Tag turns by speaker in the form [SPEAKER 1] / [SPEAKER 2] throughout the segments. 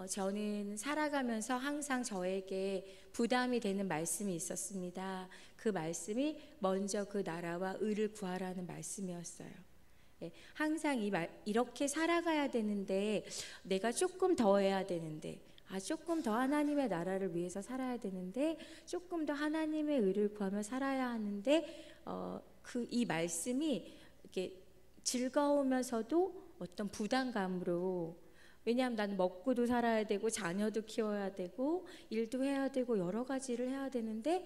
[SPEAKER 1] 저는 살아가면서 항상 저에게 부담이 되는 말씀이 있었습니다. 그 말씀이 먼저 그 나라와 의를 구하라는 말씀이었어요. 항상 이렇게 살아가야 되는데, 내가 조금 더 해야 되는데, 조금 더 하나님의 나라를 위해서 살아야 되는데, 조금 더 하나님의 의를 구하며 살아야 하는데, 이 말씀이 이렇게 즐거우면서도 어떤 부담감으로, 왜냐하면 난 먹고도 살아야 되고 자녀도 키워야 되고 일도 해야 되고 여러 가지를 해야 되는데,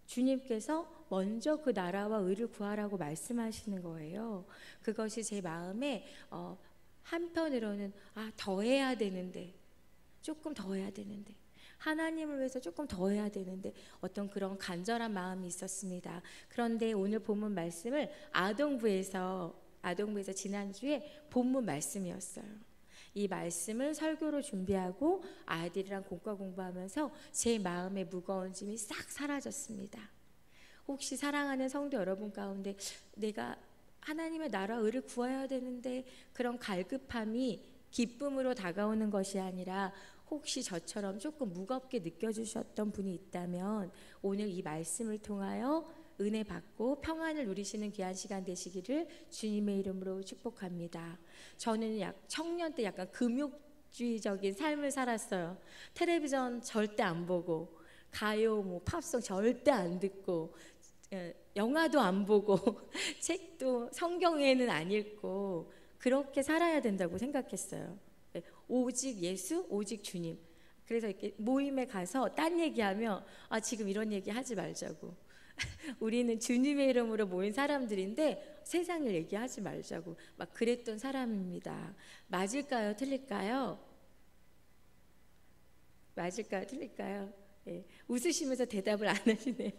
[SPEAKER 1] 주님께서 먼저 그 나라와 의를 구하라고 말씀하시는 거예요. 그것이 제 마음에 한편으로는 더 해야 되는데, 조금 더 해야 되는데, 하나님을 위해서 조금 더 해야 되는데, 어떤 그런 간절한 마음이 있었습니다. 그런데 오늘 본문 말씀을 아동부에서 지난주에 본문 말씀이었어요. 이 말씀을 설교로 준비하고 아이들이랑 공과 공부하면서 제 마음의 무거운 짐이 싹 사라졌습니다. 혹시 사랑하는 성도 여러분 가운데 내가 하나님의 나라 의를 구해야 되는데, 그런 갈급함이 기쁨으로 다가오는 것이 아니라 혹시 저처럼 조금 무겁게 느껴주셨던 분이 있다면, 오늘 이 말씀을 통하여 은혜 받고 평안을 누리시는 귀한 시간 되시기를 주님의 이름으로 축복합니다. 저는 청년 때 약간 금욕주의적인 삶을 살았어요. 텔레비전 절대 안 보고, 가요, 팝송 절대 안 듣고, 영화도 안 보고, 책도 성경에는 안 읽고, 그렇게 살아야 된다고 생각했어요. 오직 예수, 오직 주님. 그래서 이렇게 모임에 가서 딴 얘기하면 지금 이런 얘기 하지 말자고. 우리는 주님의 이름으로 모인 사람들인데 세상을 얘기하지 말자고 막 그랬던 사람입니다. 맞을까요? 틀릴까요? 맞을까요? 틀릴까요? 웃으시면서 대답을 안 하시네요.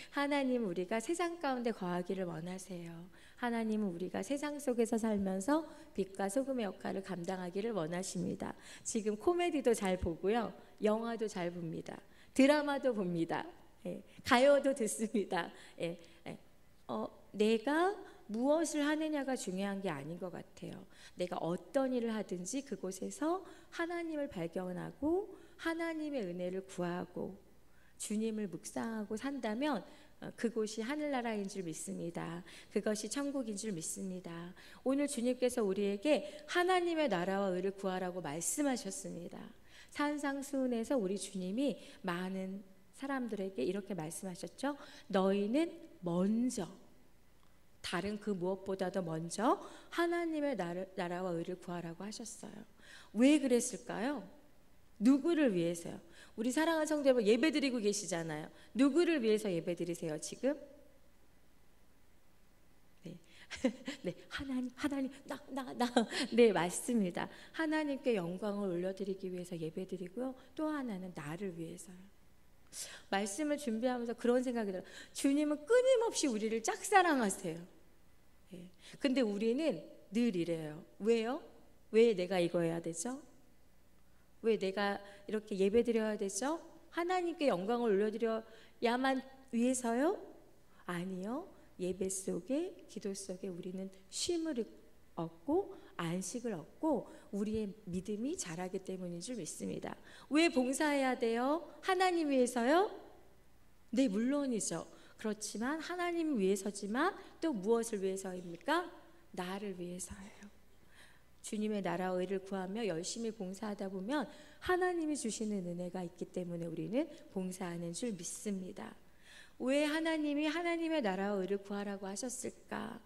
[SPEAKER 1] 하나님은 우리가 세상 가운데 거하기를 원하세요. 하나님은 우리가 세상 속에서 살면서 빛과 소금의 역할을 감당하기를 원하십니다. 지금 코미디도 잘 보고요, 영화도 잘 봅니다, 드라마도 봅니다, 가요도 듣습니다. 내가 무엇을 하느냐가 중요한 게 아닌 것 같아요. 내가 어떤 일을 하든지 그곳에서 하나님을 발견하고 하나님의 은혜를 구하고 주님을 묵상하고 산다면 그곳이 하늘나라인 줄 믿습니다. 그것이 천국인 줄 믿습니다. 오늘 주님께서 우리에게 하나님의 나라와 의를 구하라고 말씀하셨습니다. 산상수훈에서 우리 주님이 많은 사람들에게 이렇게 말씀하셨죠. 너희는 먼저, 다른 그 무엇보다도 먼저 하나님의 나라와 의를 구하라고 하셨어요. 왜 그랬을까요? 누구를 위해서요? 우리 사랑하는 성도 여러분, 예배 드리고 계시잖아요. 누구를 위해서 예배 드리세요 지금? 네, 하나님, 나. 네, 맞습니다. 하나님께 영광을 올려드리기 위해서 예배 드리고요, 또 하나는 나를 위해서요. 말씀을 준비하면서 그런 생각이 들어요. 주님은 끊임없이 우리를 짝사랑하세요. 근데 우리는 늘 이래요. 왜요? 왜 내가 이거 해야 되죠? 왜 내가 이렇게 예배 드려야 되죠? 하나님께 영광을 올려드려야만 위해서요? 아니요. 예배 속에, 기도 속에 우리는 쉼을 얻고 안식을 얻고 우리의 믿음이 자라기 때문인 줄 믿습니다. 왜 봉사해야 돼요? 하나님 위해서요? 네, 물론이죠. 그렇지만 하나님 위해서지만 또 무엇을 위해서입니까? 나를 위해서예요. 주님의 나라와 의를 구하며 열심히 봉사하다 보면 하나님이 주시는 은혜가 있기 때문에 우리는 봉사하는 줄 믿습니다. 왜 하나님이 하나님의 나라와 의를 구하라고 하셨을까?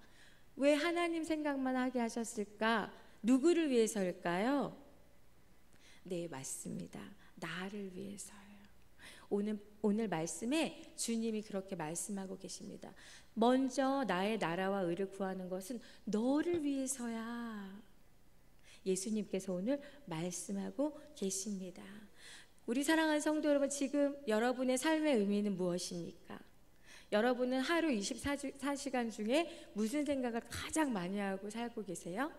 [SPEAKER 1] 왜 하나님 생각만 하게 하셨을까? 누구를 위해서일까요? 네, 맞습니다. 나를 위해서예요. 오늘 말씀에 주님이 그렇게 말씀하고 계십니다. 먼저 나의 나라와 의를 구하는 것은 너를 위해서야. 예수님께서 오늘 말씀하고 계십니다. 우리 사랑하는 성도 여러분, 지금 여러분의 삶의 의미는 무엇입니까? 여러분은 하루 24시간 중에 무슨 생각을 가장 많이 하고 살고 계세요?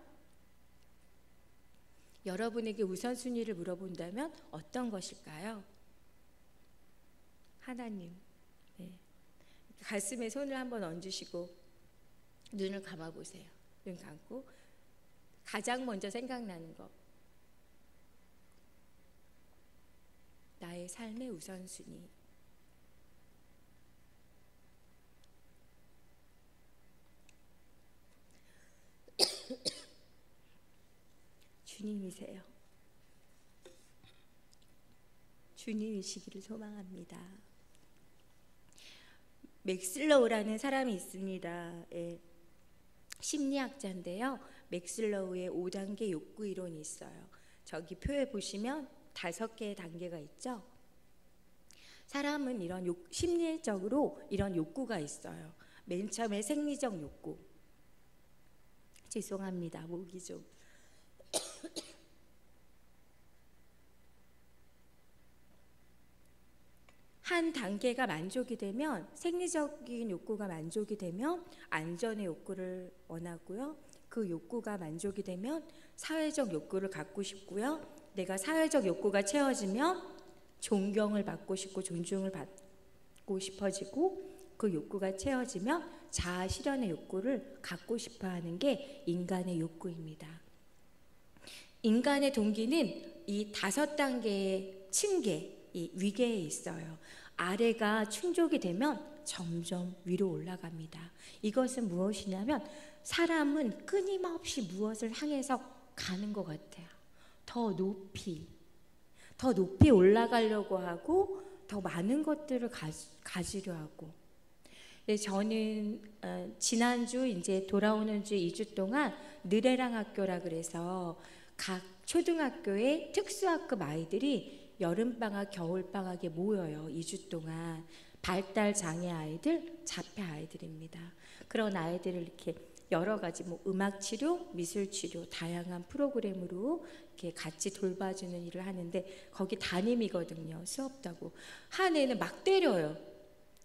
[SPEAKER 1] 여러분에게 우선순위를 물어본다면 어떤 것일까요? 하나님. 가슴에 손을 한번 얹으시고 눈을 감아보세요. 눈 감고 가장 먼저 생각나는 거, 삶의 우선순위. 주님이세요. 주님이시기를 소망합니다. 맥슬로우라는 사람이 있습니다. 예. 심리학자인데요. 맥슬로우의 5단계 욕구 이론이 있어요. 저기 표에 보시면 5개의 단계가 있죠. 사람은 이런 심리적으로 이런 욕구가 있어요. 맨 처음에 생리적 욕구. 죄송합니다. 목이 좀. 한 단계가 만족이 되면, 생리적인 욕구가 만족이 되면 안전의 욕구를 원하고요. 그 욕구가 만족이 되면 사회적 욕구를 갖고 싶고요. 내가 사회적 욕구가 채워지면 존경을 받고 싶고 존중을 받고 싶어지고, 그 욕구가 채워지면 자아 실현의 욕구를 갖고 싶어 하는 게 인간의 욕구입니다. 인간의 동기는 이 5단계의 층계, 이 위계에 있어요. 아래가 충족이 되면 점점 위로 올라갑니다. 이것은 무엇이냐면 사람은 끊임없이 무엇을 향해서 가는 것 같아요. 더 높이 올라가려고 하고 더 많은 것들을 가지려 하고. 저는 지난주 이제 돌아오는 주 2주 동안 느레랑 학교라 그래서 각 초등학교의 특수학급 아이들이 여름방학, 겨울방학에 모여요. 2주 동안. 발달장애 아이들, 자폐 아이들입니다. 그런 아이들을 이렇게 여러 가지 음악치료, 미술치료, 다양한 프로그램으로 이렇게 같이 돌봐주는 일을 하는데, 거기 담임이거든요. 수업다고. 한 애는 막 때려요.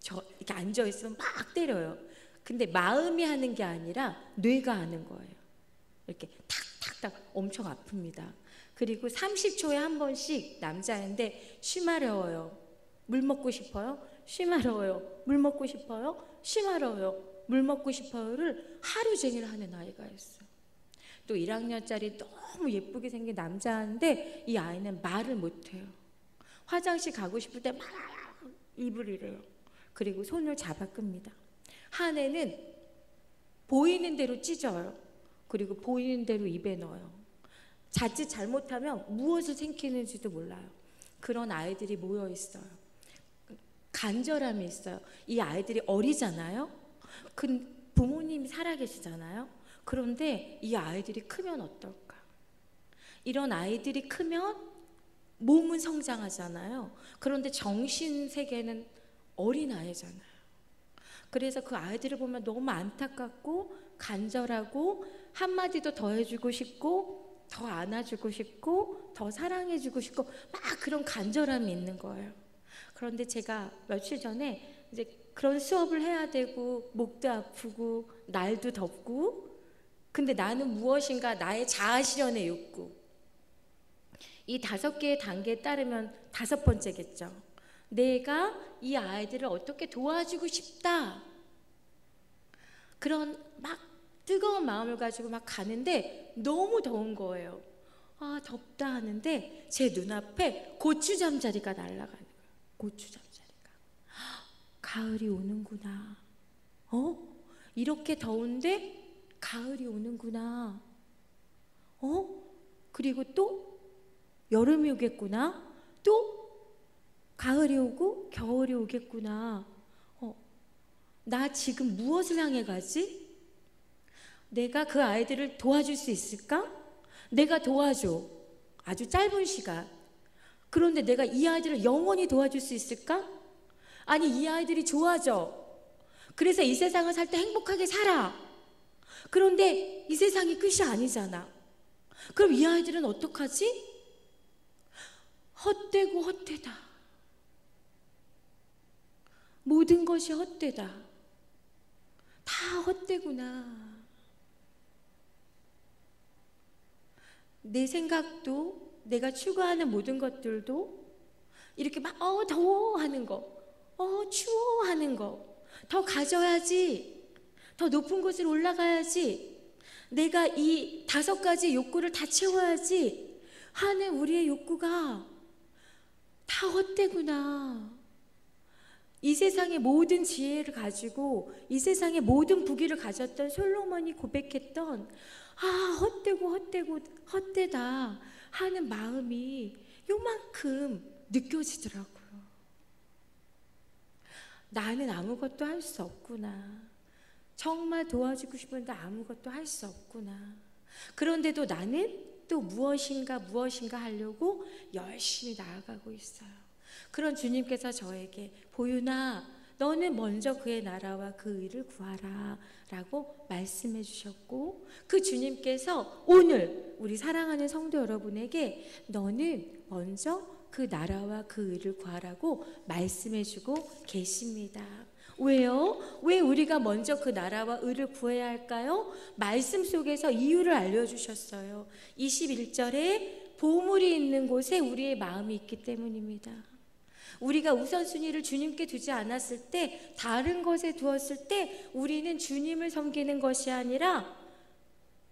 [SPEAKER 1] 저 이렇게 앉아있으면 막 때려요. 근데 마음이 하는 게 아니라 뇌가 하는 거예요. 이렇게 탁탁탁 엄청 아픕니다. 그리고 30초에 한 번씩 남자인데 쉬마려워요. 물 먹고 싶어요? 쉬마려워요. 물 먹고 싶어요? 쉬마려워요. 물 먹고 싶어요를 하루 종일 하는 아이가 있어요. 또 1학년짜리 너무 예쁘게 생긴 남자인데 이 아이는 말을 못해요. 화장실 가고 싶을 때 막 입을 이래요. 그리고 손을 잡아 끕니다. 한 애는 보이는 대로 찢어요. 그리고 보이는 대로 입에 넣어요. 자칫 잘못하면 무엇을 생기는지도 몰라요. 그런 아이들이 모여 있어요. 간절함이 있어요. 이 아이들이 어리잖아요. 부모님이 살아계시잖아요. 그런데 이 아이들이 크면 어떨까? 이런 아이들이 크면 몸은 성장하잖아요. 그런데 정신 세계는 어린 아이잖아요. 그래서 그 아이들을 보면 너무 안타깝고 간절하고 한마디도 더 해주고 싶고 더 안아주고 싶고 더 사랑해주고 싶고 막 그런 간절함이 있는 거예요. 그런데 제가 며칠 전에 이제 그런 수업을 해야 되고 목도 아프고 날도 덥고, 근데 나는 무엇인가 나의 자아 실현의 욕구, 이 5개의 단계에 따르면 5번째겠죠. 내가 이 아이들을 어떻게 도와주고 싶다. 그런 막 뜨거운 마음을 가지고 막 가는데 너무 더운 거예요. 아, 덥다 하는데 제 눈앞에 고추 잠자리가 날아가는 거예요. 고추 잠자리가. 가을이 오는구나. 이렇게 더운데 가을이 오는구나. 그리고 또 여름이 오겠구나. 또 가을이 오고 겨울이 오겠구나. 나 지금 무엇을 향해 가지? 내가 그 아이들을 도와줄 수 있을까? 내가 도와줘. 아주 짧은 시간. 그런데 내가 이 아이들을 영원히 도와줄 수 있을까? 아니, 이 아이들이 좋아져. 그래서 이 세상을 살 때 행복하게 살아. 그런데 이 세상이 끝이 아니잖아. 그럼 이 아이들은 어떡하지? 헛되고 헛되다. 모든 것이 헛되다. 다 헛되구나. 내 생각도, 내가 추구하는 모든 것들도 이렇게 막 더워 하는 거, 추워 하는 거, 더 가져야지, 더 높은 곳으로 올라가야지, 내가 이 5가지 욕구를 다 채워야지 하는 우리의 욕구가 다 다 헛되구나. 이 세상의 모든 지혜를 가지고 이 세상의 모든 부귀를 가졌던 솔로몬이 고백했던 헛되고 헛되다 하는 마음이 요만큼 느껴지더라고요. 나는 아무것도 할 수 없구나. 정말 도와주고 싶은데 아무것도 할 수 없구나. 그런데도 나는 또 무엇인가 하려고 열심히 나아가고 있어요. 그런 주님께서 저에게 보윤아, 너는 먼저 그의 나라와 그 의를 구하라 라고 말씀해 주셨고, 그 주님께서 오늘 우리 사랑하는 성도 여러분에게 너는 먼저 그 나라와 그 의를 구하라고 말씀해 주고 계십니다. 왜요? 왜 우리가 먼저 그 나라와 의를 구해야 할까요? 말씀 속에서 이유를 알려주셨어요. 21절에 보물이 있는 곳에 우리의 마음이 있기 때문입니다. 우리가 우선순위를 주님께 두지 않았을 때, 다른 것에 두었을 때 우리는 주님을 섬기는 것이 아니라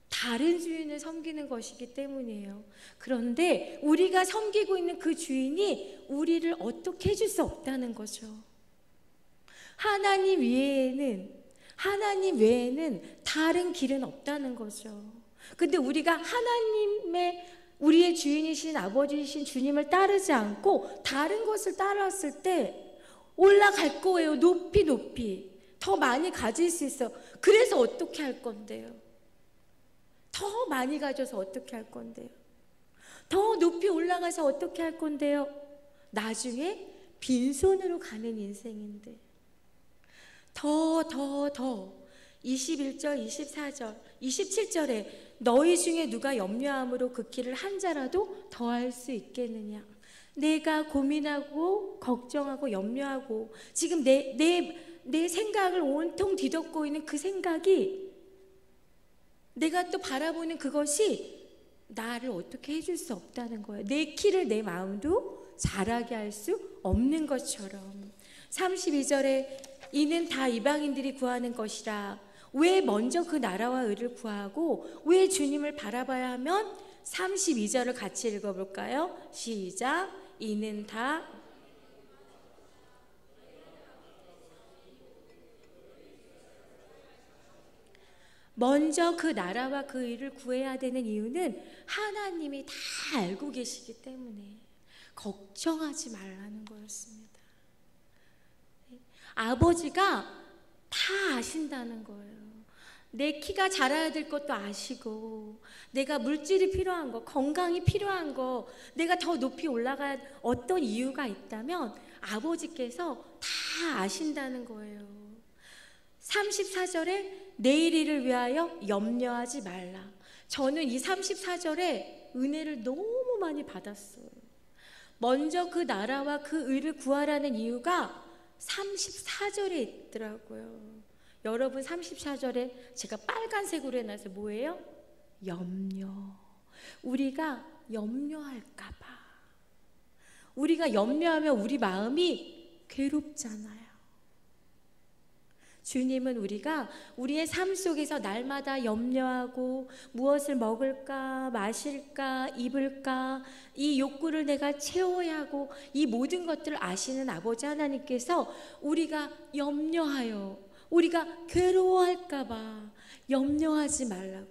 [SPEAKER 1] 다른 주인을 섬기는 것이기 때문이에요. 그런데 우리가 섬기고 있는 그 주인이 우리를 어떻게 해줄 수 없다는 거죠. 하나님 외에는 다른 길은 없다는 거죠. 근데 우리가 우리의 주인이신 아버지이신 주님을 따르지 않고 다른 것을 따랐을 때 올라갈 거예요. 높이 더 많이 가질 수 있어. 그래서 어떻게 할 건데요? 더 많이 가져서 어떻게 할 건데요? 더 높이 올라가서 어떻게 할 건데요? 나중에 빈손으로 가는 인생인데 더 21절, 24절, 27절에 너희 중에 누가 염려함으로 그 길을 한 자라도 더할 수 있겠느냐. 내가 고민하고 걱정하고 염려하고 지금 내 생각을 온통 뒤덮고 있는 그 생각이, 내가 또 바라보는 그것이 나를 어떻게 해줄 수 없다는 거예요. 내 키를 내 마음도 자라게 할 수 없는 것처럼. 32절에 이는 다 이방인들이 구하는 것이라. 왜 먼저 그 나라와 의를 구하고 왜 주님을 바라봐야 하면? 32절을 같이 읽어볼까요? 시작. 이는 다 먼저 그 나라와 그 의를 구해야 되는 이유는 하나님이 다 알고 계시기 때문에 걱정하지 말라는 거였습니다. 아버지가 다 아신다는 거예요. 내 키가 자라야 될 것도 아시고, 내가 물질이 필요한 거, 건강이 필요한 거, 내가 더 높이 올라가야 어떤 이유가 있다면 아버지께서 다 아신다는 거예요. 34절에 내일 일을 위하여 염려하지 말라. 저는 이 34절에 은혜를 너무 많이 받았어요. 먼저 그 나라와 그 의를 구하라는 이유가 34절에 있더라고요. 여러분, 34절에 제가 빨간색으로 해놔서 뭐예요? 염려. 우리가 염려할까 봐. 우리가 염려하면 우리 마음이 괴롭잖아요. 주님은 우리가 우리의 삶 속에서 날마다 염려하고 무엇을 먹을까, 마실까, 입을까, 이 욕구를 내가 채워야 하고 이 모든 것들을 아시는 아버지 하나님께서 우리가 염려하여, 우리가 괴로워할까 봐 염려하지 말라고,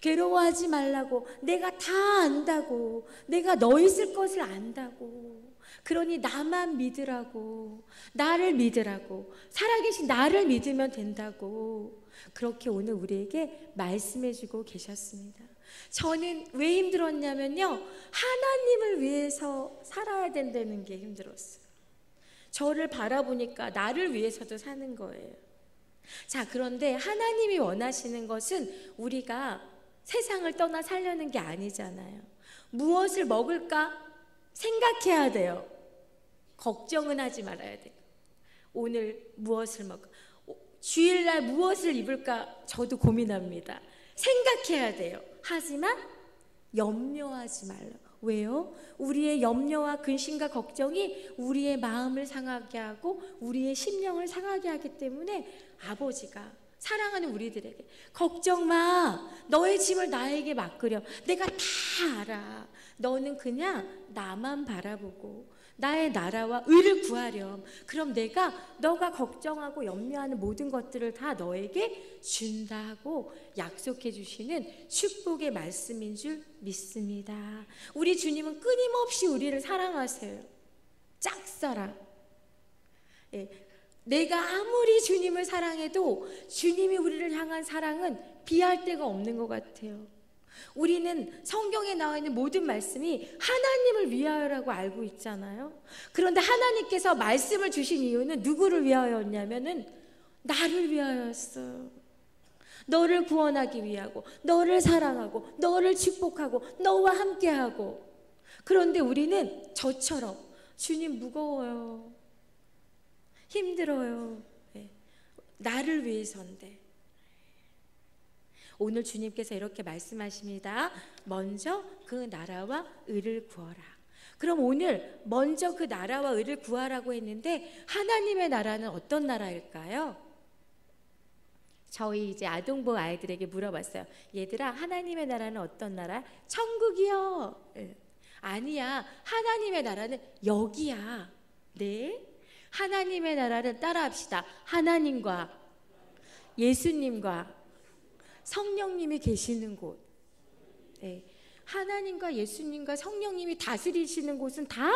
[SPEAKER 1] 괴로워하지 말라고, 내가 다 안다고, 내가 너 있을 것을 안다고, 그러니 나만 믿으라고, 나를 믿으라고, 살아계신 나를 믿으면 된다고, 그렇게 오늘 우리에게 말씀해주고 계셨습니다. 저는 왜 힘들었냐면요, 하나님을 위해서 살아야 된다는 게 힘들었어요. 저를 바라보니까 나를 위해서도 사는 거예요. 자, 그런데 하나님이 원하시는 것은 우리가 세상을 떠나 살려는 게 아니잖아요. 무엇을 먹을까 생각해야 돼요. 걱정은 하지 말아야 돼요. 오늘 무엇을 먹을까, 주일날 무엇을 입을까 저도 고민합니다. 생각해야 돼요. 하지만 염려하지 말라. 왜요? 우리의 염려와 근심과 걱정이 우리의 마음을 상하게 하고 우리의 심령을 상하게 하기 때문에 아버지가 사랑하는 우리들에게 걱정 마. 너의 짐을 나에게 맡으렴. 내가 다 알아. 너는 그냥 나만 바라보고 나의 나라와 의를 구하렴. 그럼 내가 너가 걱정하고 염려하는 모든 것들을 다 너에게 준다 하고 약속해 주시는 축복의 말씀인 줄 믿습니다. 우리 주님은 끊임없이 우리를 사랑하세요. 짝사랑. 예. 내가 아무리 주님을 사랑해도 주님이 우리를 향한 사랑은 비할 데가 없는 것 같아요. 우리는 성경에 나와 있는 모든 말씀이 하나님을 위하여라고 알고 있잖아요. 그런데 하나님께서 말씀을 주신 이유는 누구를 위하여였냐면은 나를 위하여였어요. 너를 구원하기 위하고, 너를 사랑하고, 너를 축복하고, 너와 함께하고. 그런데 우리는 저처럼 주님 무거워요. 힘들어요. 네. 나를 위해서인데. 오늘 주님께서 이렇게 말씀하십니다. 먼저 그 나라와 의를 구하라. 그럼 오늘 먼저 그 나라와 의를 구하라고 했는데 하나님의 나라는 어떤 나라일까요? 저희 이제 아동부 아이들에게 물어봤어요. 얘들아, 하나님의 나라는 어떤 나라? 천국이요. 네. 아니야. 하나님의 나라는 여기야. 네. 하나님의 나라를 따라합시다. 하나님과 예수님과 성령님이 계시는 곳. 네. 하나님과 예수님과 성령님이 다스리시는 곳은 다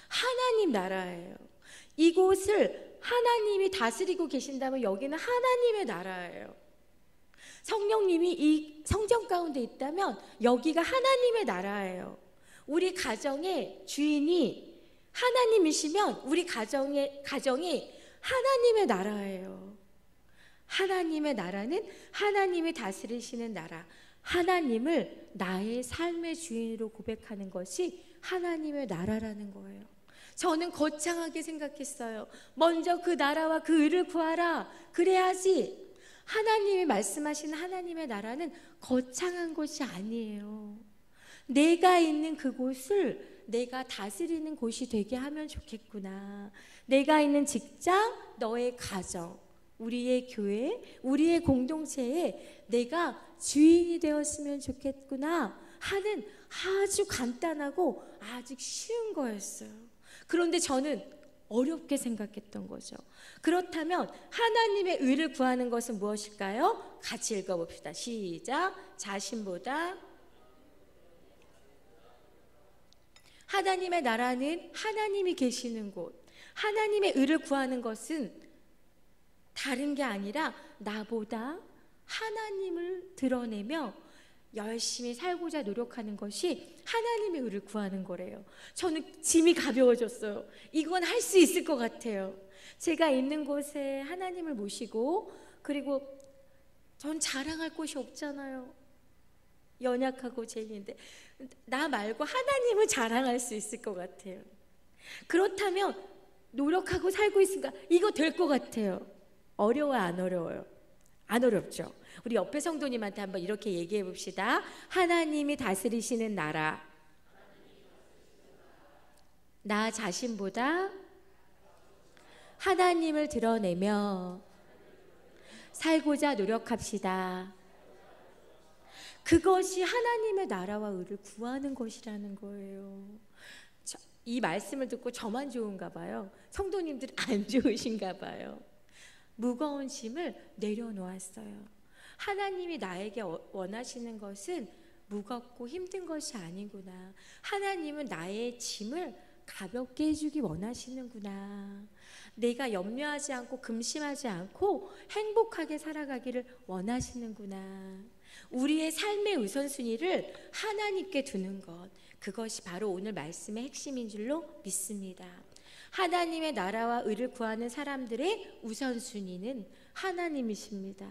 [SPEAKER 1] 하나님 나라예요. 이곳을 하나님이 다스리고 계신다면 여기는 하나님의 나라예요. 성령님이 이 성전 가운데 있다면 여기가 하나님의 나라예요. 우리 가정의 주인이 하나님이시면 우리 가정이 하나님의 나라예요. 하나님의 나라는 하나님이 다스리시는 나라, 하나님을 나의 삶의 주인으로 고백하는 것이 하나님의 나라라는 거예요. 저는 거창하게 생각했어요. 먼저 그 나라와 그 의를 구하라. 그래야지. 하나님이 말씀하신 하나님의 나라는 거창한 것이 아니에요. 내가 있는 그곳을 내가 다스리는 곳이 되게 하면 좋겠구나. 내가 있는 직장, 너의 가정, 우리의 교회, 우리의 공동체에 내가 주인이 되었으면 좋겠구나 하는 아주 간단하고 아주 쉬운 거였어요. 그런데 저는 어렵게 생각했던 거죠. 그렇다면 하나님의 의를 구하는 것은 무엇일까요? 같이 읽어봅시다. 시작. 자신보다 하나님의 나라는 하나님이 계시는 곳. 하나님의 의를 구하는 것은 다른 게 아니라 나보다 하나님을 드러내며 열심히 살고자 노력하는 것이 하나님의 의를 구하는 거래요. 저는 짐이 가벼워졌어요. 이건 할 수 있을 것 같아요. 제가 있는 곳에 하나님을 모시고, 그리고 전 자랑할 곳이 없잖아요. 연약하고 죄인인데 나 말고 하나님을 자랑할 수 있을 것 같아요. 그렇다면 노력하고 살고 있으니까 이거 될 것 같아요. 어려워요, 안 어려워요? 안 어렵죠? 우리 옆에 성도님한테 한번 이렇게 얘기해 봅시다. 하나님이 다스리시는 나라, 나 자신보다 하나님을 드러내며 살고자 노력합시다. 그것이 하나님의 나라와 의를 구하는 것이라는 거예요. 이 말씀을 듣고 저만 좋은가 봐요. 성도님들이 안 좋으신가 봐요. 무거운 짐을 내려놓았어요. 하나님이 나에게 원하시는 것은 무겁고 힘든 것이 아니구나. 하나님은 나의 짐을 가볍게 해주기 원하시는구나. 내가 염려하지 않고 금심하지 않고 행복하게 살아가기를 원하시는구나. 우리의 삶의 우선순위를 하나님께 두는 것, 그것이 바로 오늘 말씀의 핵심인 줄로 믿습니다. 하나님의 나라와 의를 구하는 사람들의 우선순위는 하나님이십니다.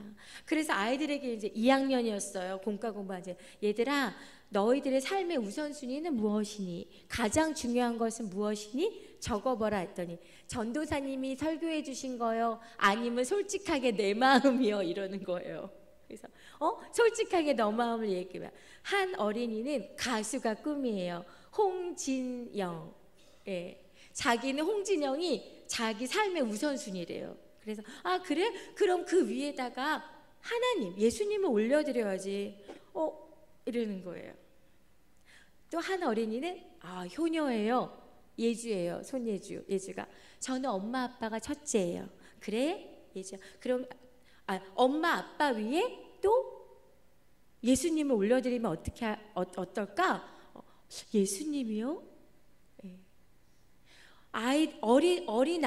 [SPEAKER 1] 그래서 아이들에게 이제 2학년이었어요. 공과 공부하지. 얘들아, 너희들의 삶의 우선순위는 무엇이니? 가장 중요한 것은 무엇이니? 적어보라 했더니 전도사님이 설교해 주신 거요? 아니면 솔직하게 내 마음이요? 이러는 거예요. 그래서 솔직하게 너 마음을 얘기해봐. 한 어린이는 가수가 꿈이에요. 홍진영. 예. 자기는 홍진영이 자기 삶의 우선순위래요. 그래서 그래? 그럼 그 위에다가 하나님, 예수님을 올려드려야지. 이러는 거예요. 또 한 어린이는 효녀예요. 예주예요. 예주가. 저는 엄마 아빠가 첫째예요. 그래? 예주. 그럼 엄마 아빠 위에 또 예수님을 올려드리면 어떨까? 예수님이요? 네. 어린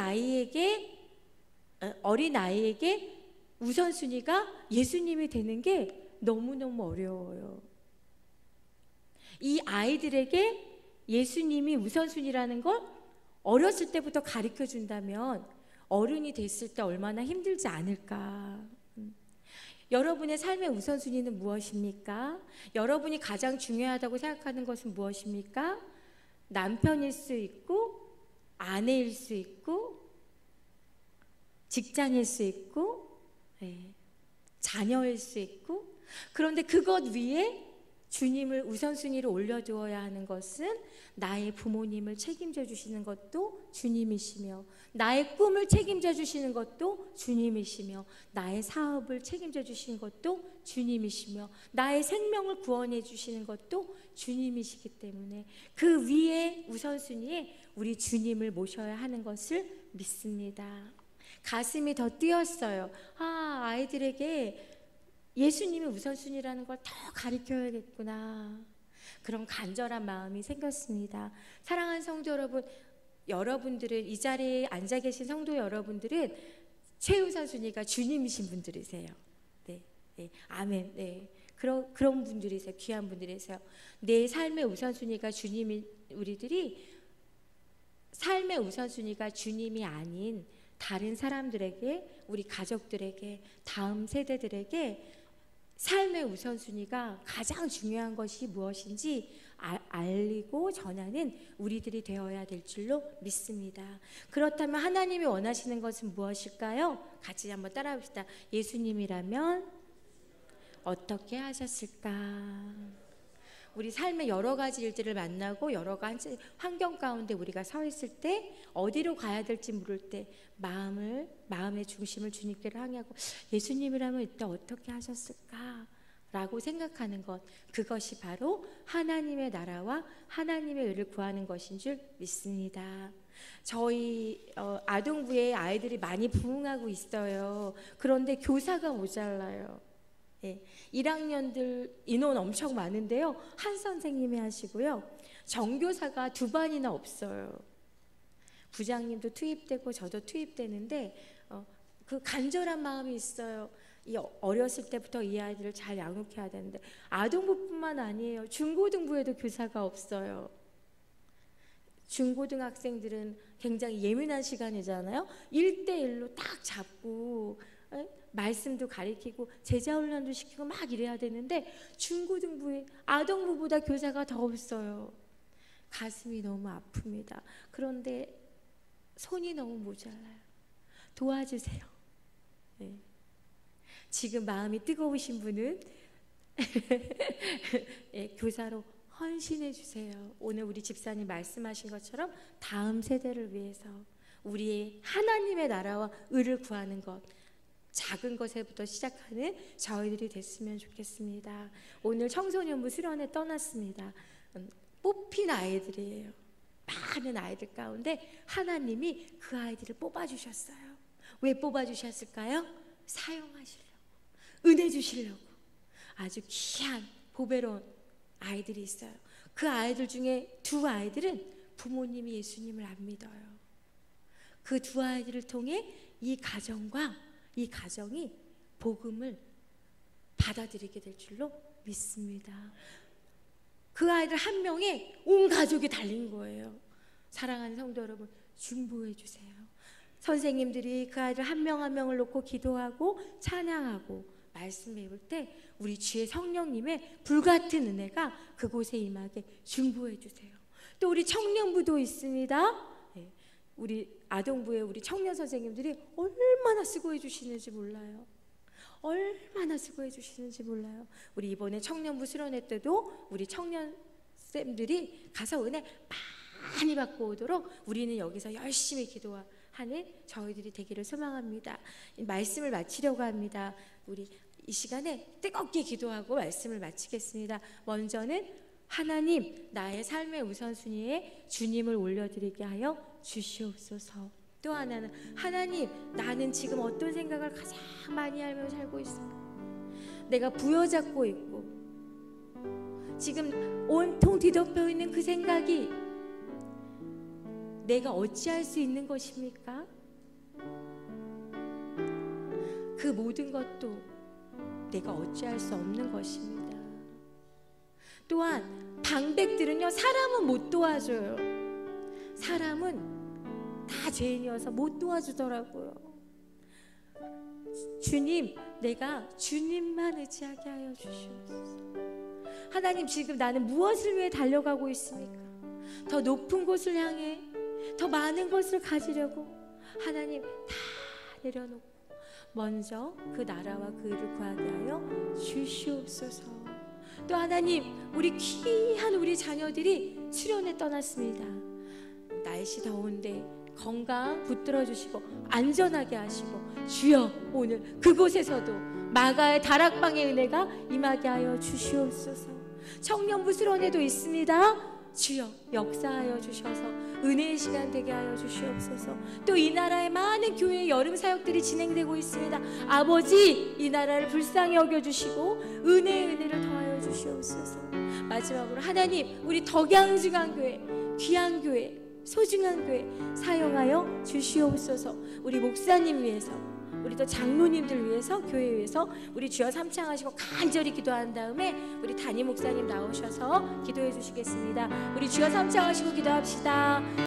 [SPEAKER 1] 아이에게 우선순위가 예수님이 되는 게 너무너무 어려워요. 이 아이들에게 예수님이 우선순위라는 걸 어렸을 때부터 가르쳐 준다면 어른이 됐을 때 얼마나 힘들지 않을까. 여러분의 삶의 우선순위는 무엇입니까? 여러분이 가장 중요하다고 생각하는 것은 무엇입니까? 남편일 수 있고, 아내일 수 있고, 직장일 수 있고, 자녀일 수 있고, 그런데 그것 위에 주님을 우선순위로 올려두어야 하는 것은 나의 부모님을 책임져 주시는 것도 주님이시며, 나의 꿈을 책임져 주시는 것도 주님이시며, 나의 사업을 책임져 주시는 것도 주님이시며, 나의 생명을 구원해 주시는 것도 주님이시기 때문에 그 위에 우선순위에 우리 주님을 모셔야 하는 것을 믿습니다. 가슴이 더 뛰었어요. 아이들에게 예수님이 우선순위라는 걸 더 가르쳐야겠구나. 그런 간절한 마음이 생겼습니다. 사랑하는 성도 여러분, 여러분들은 이 자리에 앉아 계신 성도 여러분들은 최우선순위가 주님이신 분들이세요. 네, 아멘. 네, 그런 분들이세요. 귀한 분들이세요. 내 삶의 우선순위가 주님이, 우리들이 삶의 우선순위가 주님이 아닌 다른 사람들에게, 우리 가족들에게, 다음 세대들에게 삶의 우선순위가 가장 중요한 것이 무엇인지 알리고 전하는 우리들이 되어야 될 줄로 믿습니다. 그렇다면 하나님이 원하시는 것은 무엇일까요? 같이 한번 따라 봅시다. 예수님이라면 어떻게 하셨을까? 우리 삶의 여러 가지 일들을 만나고 여러 가지 환경 가운데 우리가 서 있을 때 어디로 가야 될지 모를 때 마음의 중심을 주님께로 향하고 예수님이라면 이때 어떻게 하셨을까? 라고 생각하는 것, 그것이 바로 하나님의 나라와 하나님의 의를 구하는 것인 줄 믿습니다. 저희 아동부에 아이들이 많이 부흥하고 있어요. 그런데 교사가 모자라요. 1학년들 인원 엄청 많은데요, 한 선생님이 하시고요, 정교사가 2반이나 없어요. 부장님도 투입되고 저도 투입되는데 그 간절한 마음이 있어요. 어렸을 때부터 이 아이들을 잘 양육해야 되는데, 아동부뿐만 아니에요. 중고등부에도 교사가 없어요. 중고등학생들은 굉장히 예민한 시간이잖아요. 1대1로 딱 잡고 말씀도 가리키고 제자 훈련도 시키고 막 이래야 되는데, 중고등부에 아동부보다 교사가 더 없어요. 가슴이 너무 아픕니다. 그런데 손이 너무 모자라요. 도와주세요. 네. 지금 마음이 뜨거우신 분은 교사로 헌신해 주세요. 오늘 우리 집사님 말씀하신 것처럼 다음 세대를 위해서 우리의 하나님의 나라와 의를 구하는 것, 작은 것에부터 시작하는 저희들이 됐으면 좋겠습니다. 오늘 청소년부 수련회 떠났습니다. 뽑힌 아이들이에요. 많은 아이들 가운데 하나님이 그 아이들을 뽑아주셨어요. 왜 뽑아주셨을까요? 사용하시려고, 은혜 주시려고. 아주 귀한 보배로운 아이들이 있어요. 그 아이들 중에 2 아이들은 부모님이 예수님을 안 믿어요. 그 2 아이들을 통해 이 가정이 복음을 받아들이게 될 줄로 믿습니다. 그 아이들 한 명에 온 가족이 달린 거예요. 사랑하는 성도 여러분, 중보해 주세요. 선생님들이 그 아이들 한 명 한 명을 놓고 기도하고 찬양하고 말씀 배울 때 우리 주의 성령님의 불같은 은혜가 그곳에 임하게 중보해 주세요. 또 우리 청년부도 있습니다. 우리 아동부에 우리 청년 선생님들이 얼마나 수고해 주시는지 몰라요. 얼마나 수고해 주시는지 몰라요. 우리 이번에 청년부 수련회 때도 우리 청년 쌤들이 가서 은혜 많이 받고 오도록 우리는 여기서 열심히 기도하고 하는 저희들이 되기를 소망합니다. 이 말씀을 마치려고 합니다. 우리 이 시간에 뜨겁게 기도하고 말씀을 마치겠습니다. 먼저는 하나님, 나의 삶의 우선순위에 주님을 올려드리게 하여 주시옵소서. 또 하나는 하나님, 나는 지금 어떤 생각을 가장 많이 하며 살고 있습니다. 내가 부여잡고 있고 지금 온통 뒤덮여 있는 그 생각이 내가 어찌할 수 있는 것입니까? 그 모든 것도 내가 어찌할 수 없는 것입니다. 또한 방백들은요, 사람은 못 도와줘요. 사람은 다 죄인이어서 못 도와주더라고요. 주님, 내가 주님만 의지하게 하여 주시옵소서. 하나님, 지금 나는 무엇을 위해 달려가고 있습니까? 더 높은 곳을 향해 더 많은 것을 가지려고 하나님 다 내려놓고 먼저 그 나라와 그 의를 구하게 하여 주시옵소서. 또 하나님, 우리 귀한 우리 자녀들이 수련회 떠났습니다. 날씨 더운데 건강 붙들어 주시고 안전하게 하시고, 주여 오늘 그곳에서도 마가의 다락방의 은혜가 임하게 하여 주시옵소서. 청년부 수련회도 있습니다. 주여 역사하여 주셔서 은혜의 시간 되게 하여 주시옵소서. 또 이 나라의 많은 교회의 여름 사역들이 진행되고 있습니다. 아버지, 이 나라를 불쌍히 여겨주시고 은혜를 더하여 주시옵소서. 마지막으로 하나님, 우리 덕양중앙교회 귀한 교회, 소중한 교회 사용하여 주시옵소서. 우리 목사님 위해서, 우리 또 장로님들 위해서, 교회 위해서 우리 주여 삼창하시고 간절히 기도한 다음에 우리 담임 목사님 나오셔서 기도해 주시겠습니다. 우리 주여 삼창하시고 기도합시다.